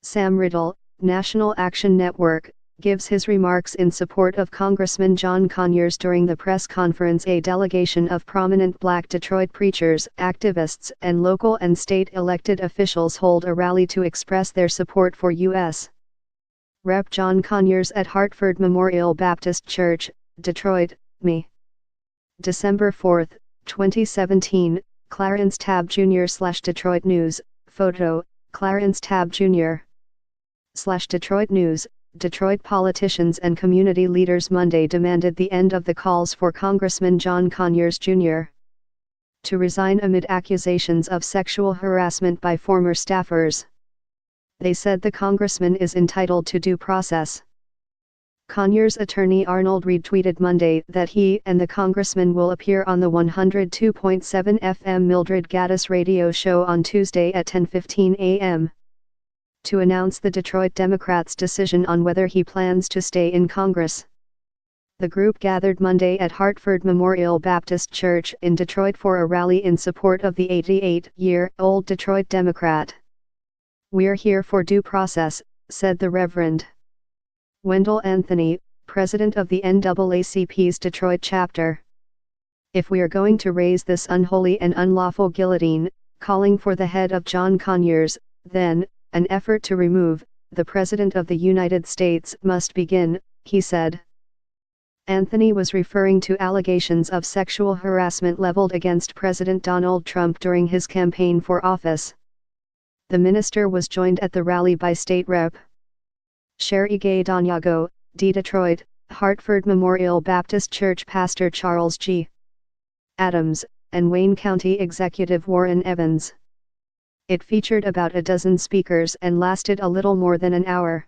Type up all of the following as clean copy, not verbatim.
Sam Riddle, National Action Network, gives his remarks in support of Congressman John Conyers during the press conference. A delegation of prominent Black Detroit preachers, activists, and local and state elected officials hold a rally to express their support for U.S. Rep. John Conyers at Hartford Memorial Baptist Church, Detroit, ME. December 4, 2017, Clarence Tabb Jr. / Detroit News, photo, Clarence Tabb Jr. / Detroit News. Detroit politicians and community leaders Monday demanded the end of the calls for Congressman John Conyers Jr. to resign amid accusations of sexual harassment by former staffers. They said the congressman is entitled to due process. Conyers attorney Arnold Reed tweeted Monday that he and the congressman will appear on the 102.7 FM Mildred Gaddis radio show on Tuesday at 10:15 a.m. to announce the Detroit Democrats' decision on whether he plans to stay in Congress. The group gathered Monday at Hartford Memorial Baptist Church in Detroit for a rally in support of the 88-year-old Detroit Democrat. "We're here for due process," said the Reverend Wendell Anthony, president of the NAACP's Detroit chapter. "If we are going to raise this unholy and unlawful guillotine, calling for the head of John Conyers, then, an effort to remove the President of the United States must begin," he said. Anthony was referring to allegations of sexual harassment leveled against President Donald Trump during his campaign for office. The minister was joined at the rally by State Rep. Sherry Gay Donyago, D. Detroit, Hartford Memorial Baptist Church Pastor Charles G. Adams, and Wayne County Executive Warren Evans. It featured about a dozen speakers and lasted a little more than an hour.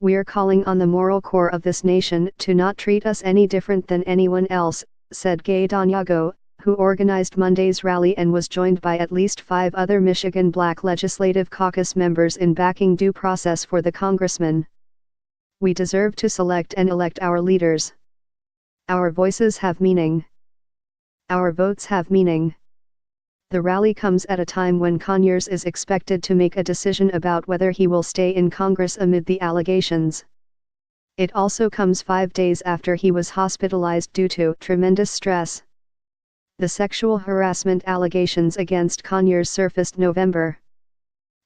"We're calling on the moral core of this nation to not treat us any different than anyone else," said Gay Donyago, who organized Monday's rally and was joined by at least 5 other Michigan Black Legislative Caucus members in backing due process for the congressman. "We deserve to select and elect our leaders. Our voices have meaning. Our votes have meaning." The rally comes at a time when Conyers is expected to make a decision about whether he will stay in Congress amid the allegations. It also comes 5 days after he was hospitalized due to tremendous stress. The sexual harassment allegations against Conyers surfaced November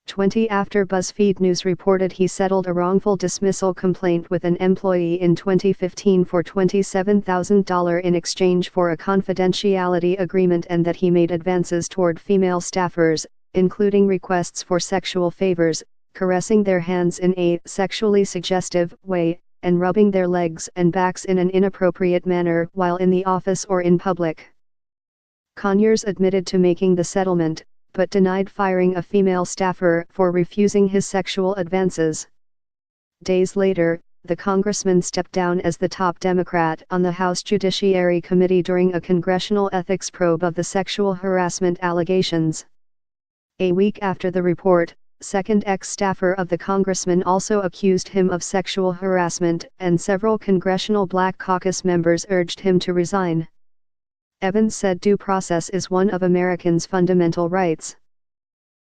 20 after BuzzFeed News reported he settled a wrongful dismissal complaint with an employee in 2015 for $27,000 in exchange for a confidentiality agreement, and that he made advances toward female staffers, including requests for sexual favors, caressing their hands in a sexually suggestive way, and rubbing their legs and backs in an inappropriate manner while in the office or in public. Conyers admitted to making the settlement, but denied firing a female staffer for refusing his sexual advances. Days later, the congressman stepped down as the top Democrat on the House Judiciary Committee during a congressional ethics probe of the sexual harassment allegations. A week after the report, second ex-staffer of the congressman also accused him of sexual harassment, and several congressional Black Caucus members urged him to resign. Evans said due process is one of Americans' fundamental rights.